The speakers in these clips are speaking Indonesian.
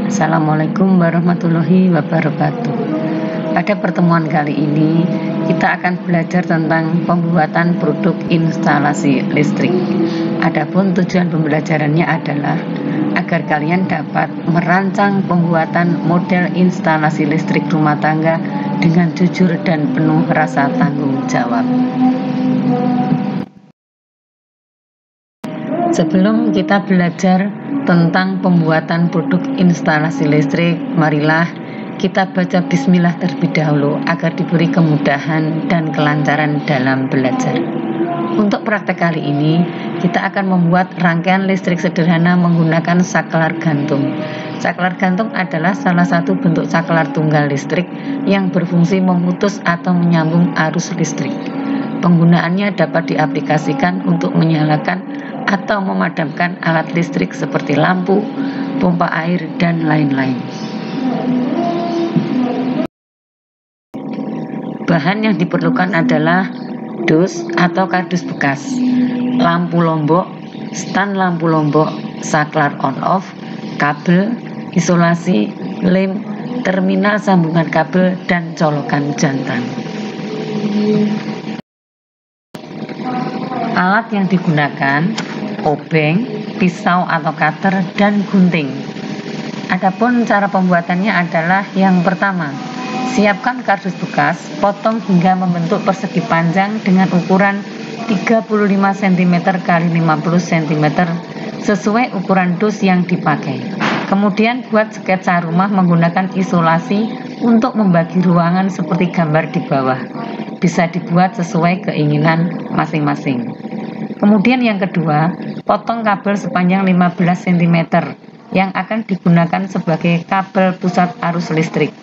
Assalamualaikum warahmatullahi wabarakatuh. Pada pertemuan kali ini kita akan belajar tentang pembuatan produk instalasi listrik. Adapun tujuan pembelajarannya adalah agar kalian dapat merancang pembuatan model instalasi listrik rumah tangga dengan jujur dan penuh rasa tanggung jawab. Sebelum kita belajar tentang pembuatan produk instalasi listrik, marilah kita baca bismillah terlebih dahulu agar diberi kemudahan dan kelancaran dalam belajar. Untuk praktek kali ini, kita akan membuat rangkaian listrik sederhana menggunakan saklar gantung. Saklar gantung adalah salah satu bentuk saklar tunggal listrik yang berfungsi memutus atau menyambung arus listrik. Penggunaannya dapat diaplikasikan untuk menyalakan atau memadamkan alat listrik seperti lampu, pompa air, dan lain-lain. Bahan yang diperlukan adalah dus atau kardus bekas, lampu lombok, stan lampu lombok, saklar on-off, kabel, isolasi, lem, terminal sambungan kabel, dan colokan jantan. Alat yang digunakan obeng, pisau atau cutter, dan gunting. Adapun cara pembuatannya adalah yang pertama, siapkan kardus bekas, potong hingga membentuk persegi panjang dengan ukuran 35 cm x 50 cm sesuai ukuran dus yang dipakai. Kemudian buat sketsa rumah menggunakan isolasi untuk membagi ruangan seperti gambar di bawah. Bisa dibuat sesuai keinginan masing-masing. Kemudian yang kedua, potong kabel sepanjang 15 cm yang akan digunakan sebagai kabel pusat arus listrik.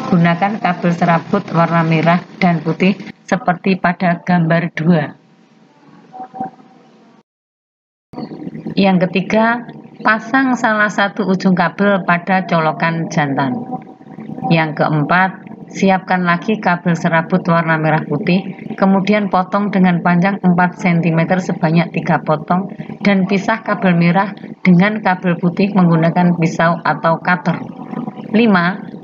Gunakan kabel serabut warna merah dan putih seperti pada gambar 2. Yang ketiga, pasang salah satu ujung kabel pada colokan jantan. Yang keempat, siapkan lagi kabel serabut warna merah putih, kemudian potong dengan panjang 4 cm sebanyak 3 potong dan pisah kabel merah dengan kabel putih menggunakan pisau atau cutter. 5.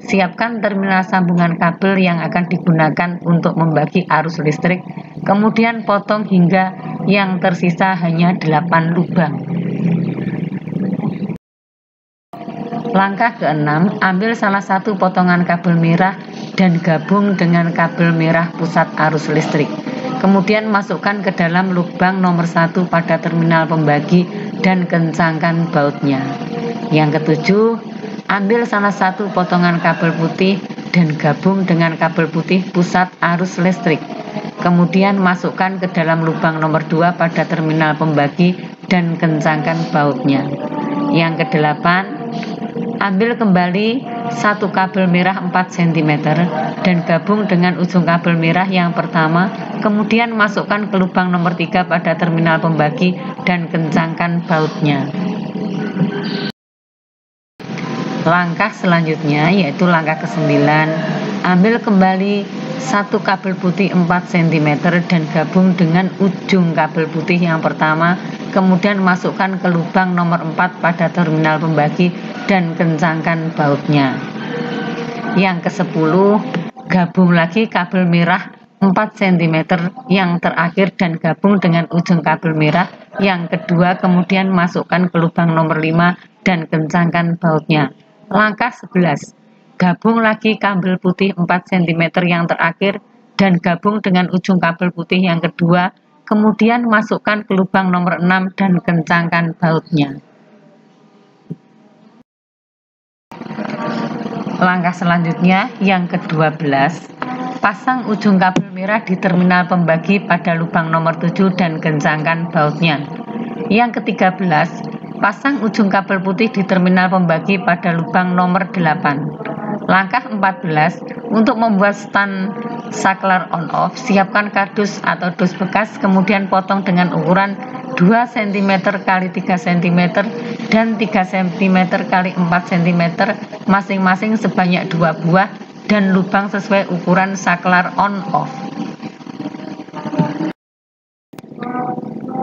Siapkan terminal sambungan kabel yang akan digunakan untuk membagi arus listrik, kemudian potong hingga yang tersisa hanya 8 lubang. Langkah ke-6, ambil salah satu potongan kabel merah dan gabung dengan kabel merah pusat arus listrik. Kemudian masukkan ke dalam lubang nomor 1 pada terminal pembagi dan kencangkan bautnya. Yang ketujuh, ambil salah satu potongan kabel putih dan gabung dengan kabel putih pusat arus listrik. Kemudian masukkan ke dalam lubang nomor 2 pada terminal pembagi dan kencangkan bautnya. Yang kedelapan, ambil kembali satu kabel merah 4 cm dan gabung dengan ujung kabel merah yang pertama, kemudian masukkan ke lubang nomor 3 pada terminal pembagi dan kencangkan bautnya. Langkah selanjutnya yaitu langkah ke-9, ambil kembali satu kabel putih 4 cm dan gabung dengan ujung kabel putih yang pertama, kemudian masukkan ke lubang nomor 4 pada terminal pembagi dan kencangkan bautnya. Yang ke-10, gabung lagi kabel merah 4 cm yang terakhir dan gabung dengan ujung kabel merah yang kedua, kemudian masukkan ke lubang nomor 5 dan kencangkan bautnya. Langkah 11, gabung lagi kabel putih 4 cm yang terakhir dan gabung dengan ujung kabel putih yang kedua, kemudian masukkan ke lubang nomor 6 dan kencangkan bautnya. Langkah selanjutnya yang ke-12, pasang ujung kabel merah di terminal pembagi pada lubang nomor 7 dan kencangkan bautnya. Yang ke-13, pasang ujung kabel putih di terminal pembagi pada lubang nomor 8. Langkah 14, untuk membuat stan saklar on-off, siapkan kardus atau dus bekas, kemudian potong dengan ukuran 2 cm x 3 cm dan 3 cm x 4 cm masing-masing sebanyak 2 buah dan lubang sesuai ukuran saklar on-off.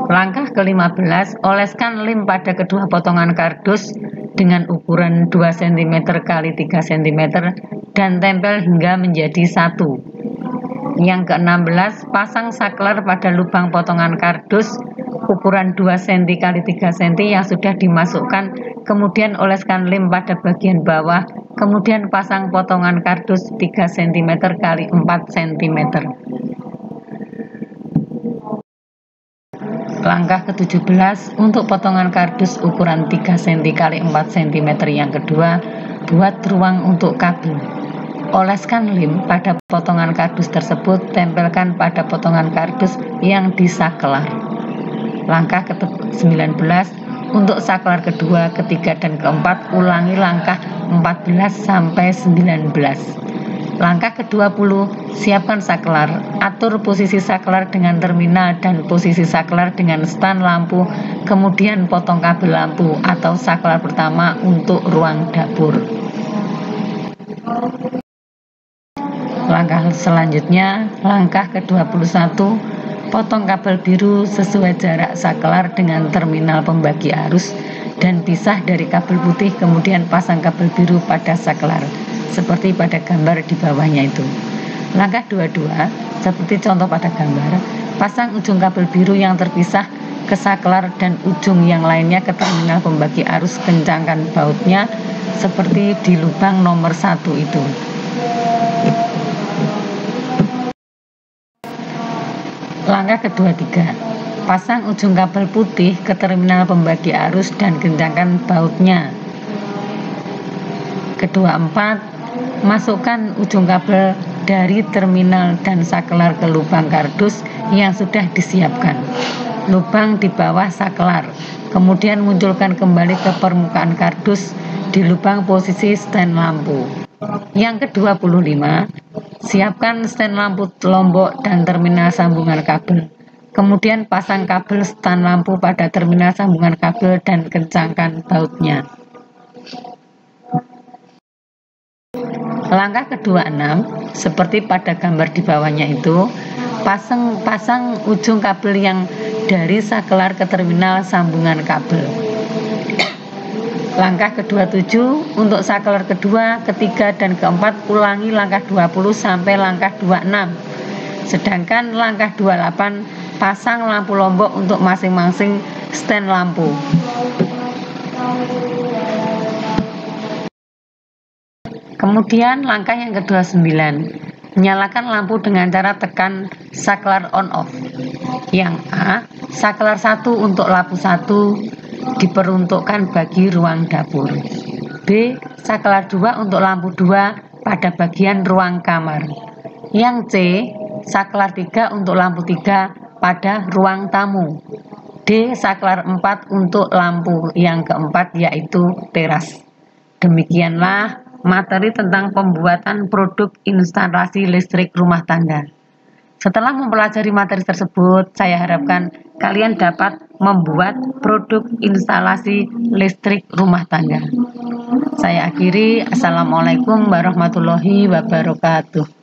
Langkah ke-15, oleskan lem pada kedua potongan kardus dengan ukuran 2 cm x 3 cm dan tempel hingga menjadi satu. Yang ke-16, pasang saklar pada lubang potongan kardus ukuran 2 cm x 3 cm yang sudah dimasukkan, kemudian oleskan lem pada bagian bawah, kemudian pasang potongan kardus 3 cm x 4 cm. Langkah ke-17, untuk potongan kardus ukuran 3 cm x 4 cm yang kedua, buat ruang untuk kabel. Oleskan lem pada potongan kardus tersebut, tempelkan pada potongan kardus yang disaklar. Langkah ke-19, untuk saklar kedua, ketiga, dan keempat, ulangi langkah 14 sampai 19. Langkah ke-20, siapkan saklar. Atur posisi saklar dengan terminal dan posisi saklar dengan stan lampu, kemudian potong kabel lampu atau saklar pertama untuk ruang dapur. Langkah selanjutnya, langkah ke-21, potong kabel biru sesuai jarak saklar dengan terminal pembagi arus dan pisah dari kabel putih, kemudian pasang kabel biru pada saklar seperti pada gambar di bawahnya itu. Langkah 22, seperti contoh pada gambar, pasang ujung kabel biru yang terpisah ke saklar dan ujung yang lainnya ke terminal pembagi arus, kencangkan bautnya seperti di lubang nomor 1 itu. Langkah ke-23, pasang ujung kabel putih ke terminal pembagi arus dan kencangkan bautnya. Ke-24, masukkan ujung kabel dari terminal dan saklar ke lubang kardus yang sudah disiapkan, lubang di bawah saklar, kemudian munculkan kembali ke permukaan kardus di lubang posisi stand lampu. Yang ke-25, siapkan stand lampu lombok dan terminal sambungan kabel. Kemudian pasang kabel stand lampu pada terminal sambungan kabel dan kencangkan bautnya. Langkah ke-26, seperti pada gambar di bawahnya itu, pasang ujung kabel yang dari saklar ke terminal sambungan kabel. Langkah ke-27, untuk saklar kedua, ketiga, dan keempat, ulangi langkah 20 sampai langkah 26. Sedangkan langkah 28, pasang lampu lombok untuk masing-masing stand lampu. Kemudian langkah yang ke-29, nyalakan lampu dengan cara tekan saklar on off. Yang A, saklar 1 untuk lampu 1 diperuntukkan bagi ruang dapur. B, saklar 2 untuk lampu 2 pada bagian ruang kamar. Yang C, saklar 3 untuk lampu 3 pada ruang tamu. D, saklar 4 untuk lampu yang keempat yaitu teras. Demikianlah materi tentang pembuatan produk instalasi listrik rumah tangga. Setelah mempelajari materi tersebut, saya harapkan kalian dapat membuat produk instalasi listrik rumah tangga. Saya akhiri. Assalamualaikum warahmatullahi wabarakatuh.